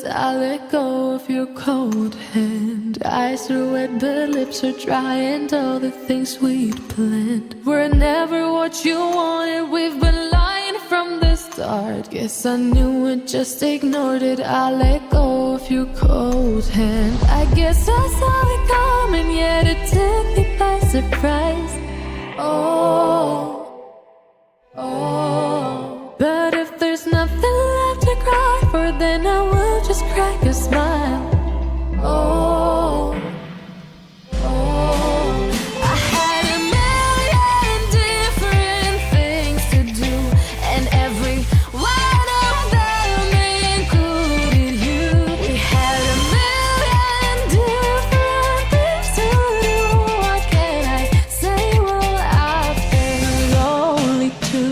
as I let go of your cold hand. Eyes are wet but lips are dry, and all the things we'd planned were never what you wanted. We've been lying from the start. Guess I knew it, just ignored it. I let go of your cold hand. I guess I saw it coming, yet it took me by surprise. But if there's nothing left to cry for, then I will just crack a smile. I had a million different things to do, and every one of them included you. We had a million different things to do. What can I say? Well, I've been lonely too.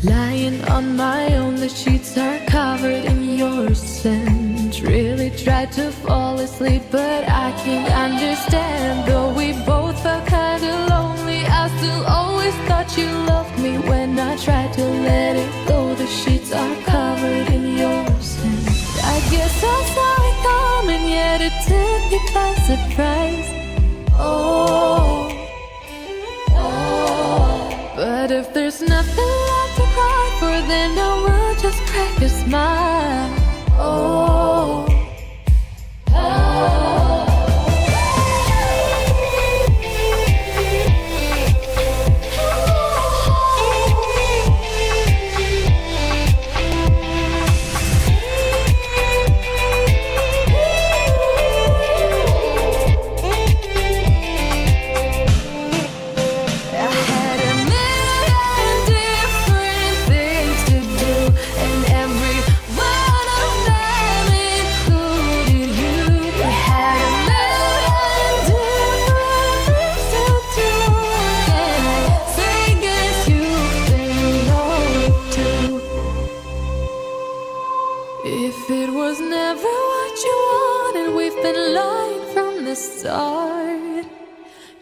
Lying on my own, the sheets are covered in your scent. Really tried to fall asleep, but I can't understand. Though we both felt kinda lonely, I still always thought you loved me. When I tried to let it go, the sheets are covered in your scent. I guess I saw it coming, yet it took me by surprise. But if there's nothing left to cry for, then I will just crack a smile. If it was never what you wanted, we've been lying from the start.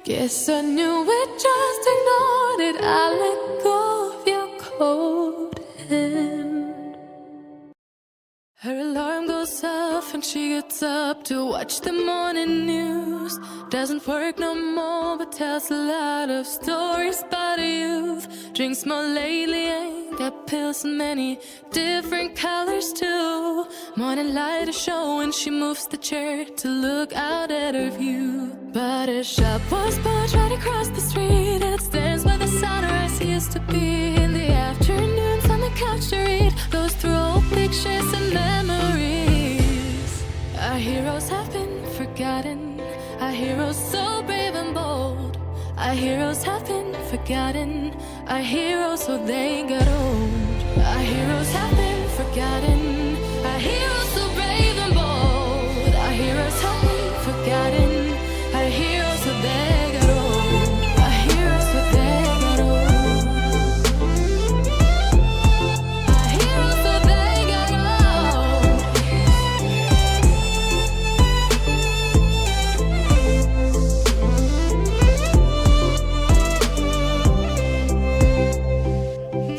Guess I knew it, just ignored it. I let go of your cold hand. Her alarm goes off and she gets up to watch the morning news. Doesn't work no more, but tells a lot of stories about her youth. Drinks more lately, ain't got pills in many different colors too. Morning light is showing, she moves the chair to look out at her view. But her shop was built right across the street, and it stands where the sunrise used to be. In the afternoons on the couch to read, goes through old pictures and memories. Our heroes have been forgotten, our heroes so brave and bold. Our heroes have been forgotten, our heroes so they got old. Our heroes have been forgotten, our heroes so brave and bold. Our heroes have been forgotten, our heroes so they got old. Our heroes so they got old. Our heroes so they got old.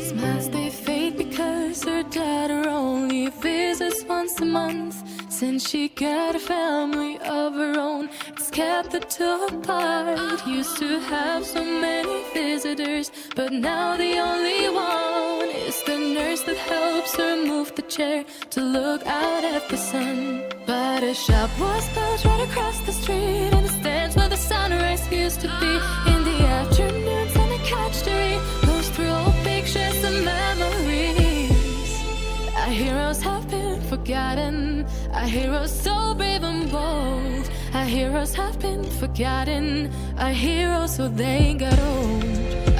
Smiles they fade because her daughter only visits once a month. Since she got a family of her own, it's kept the two apart. Used to have so many visitors, but now the only one is the nurse that helps her move the chair to look out at the sun. But her shop was built right across the street, and it stands where the sunrise used to be. In the afternoons on the couch to read, goes through old pictures and memories. Our heroes have been forgotten, our heroes so brave and bold. Our heroes have been forgotten, our heroes so they got old.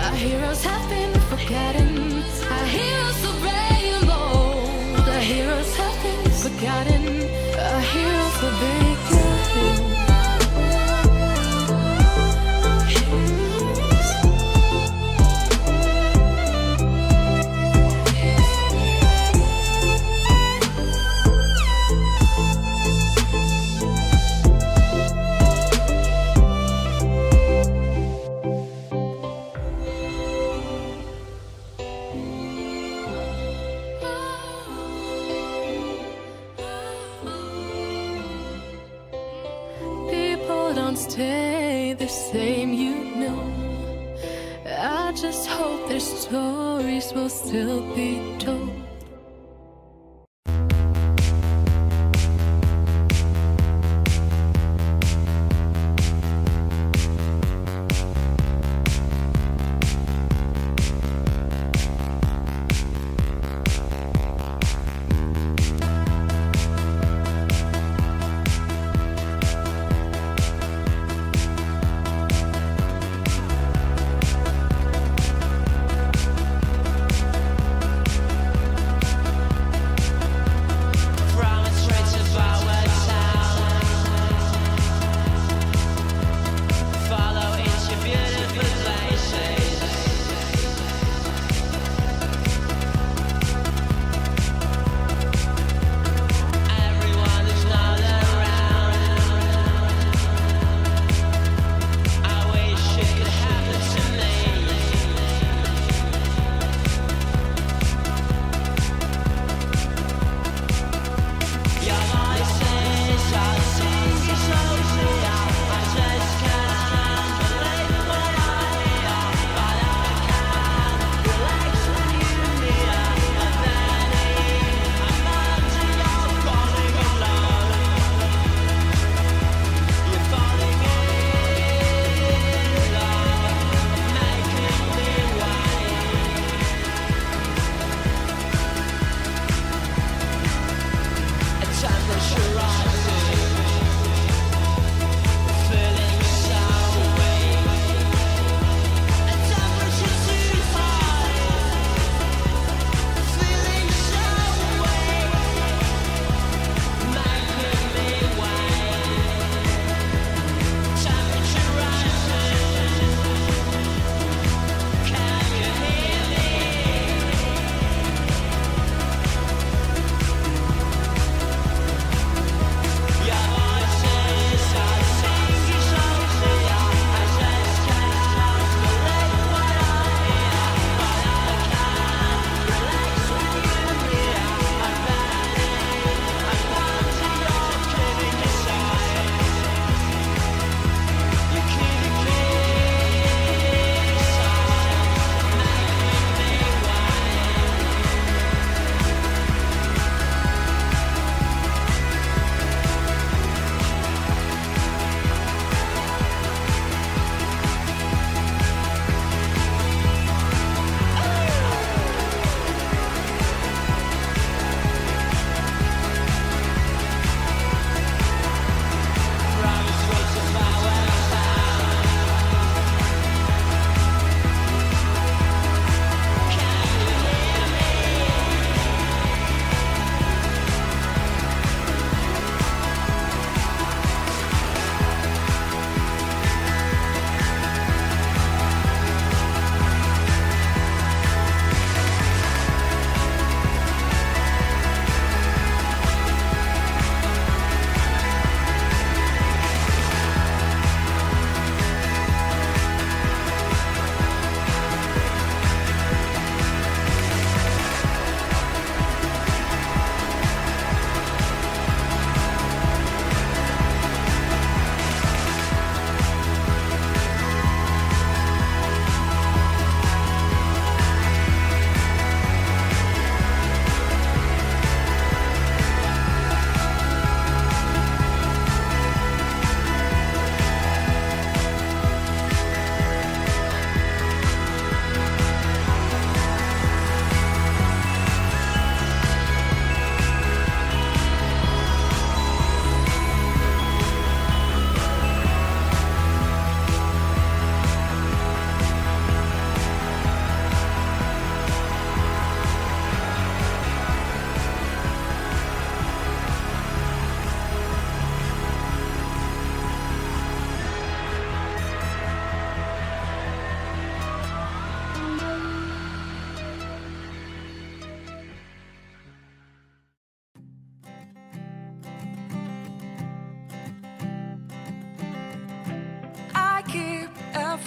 Our heroes have been forgotten, our heroes so brave and bold. Our heroes have been forgotten, our heroes so they got old. stay the same, you know. I just hope their stories will still be told.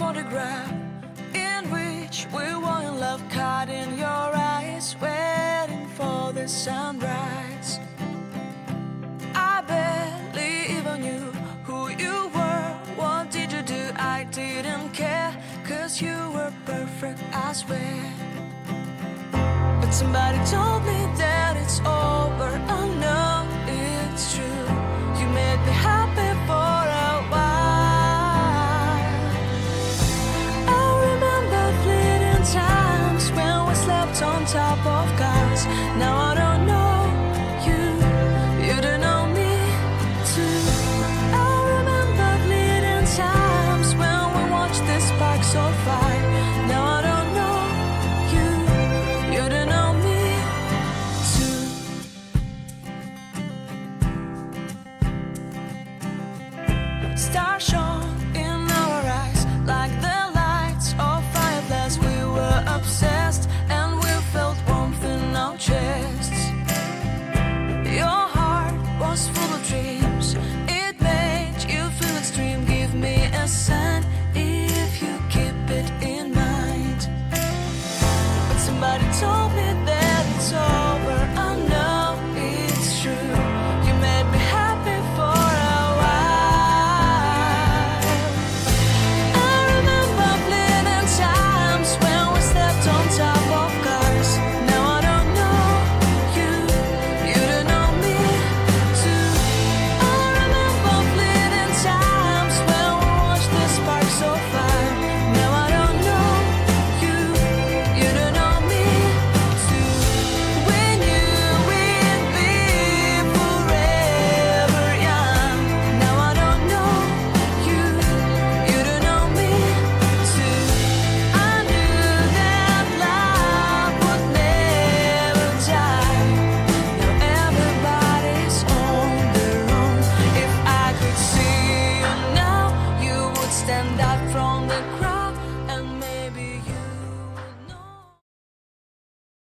photograph in which we were in love, caught in your eyes, waiting for the sunrise. I barely even knew who you were. perfect, I swear. But somebody told me that it's over. I know it's true. You made me happy for a while. I remember fleeting times when we slept on top of cars. Now I don't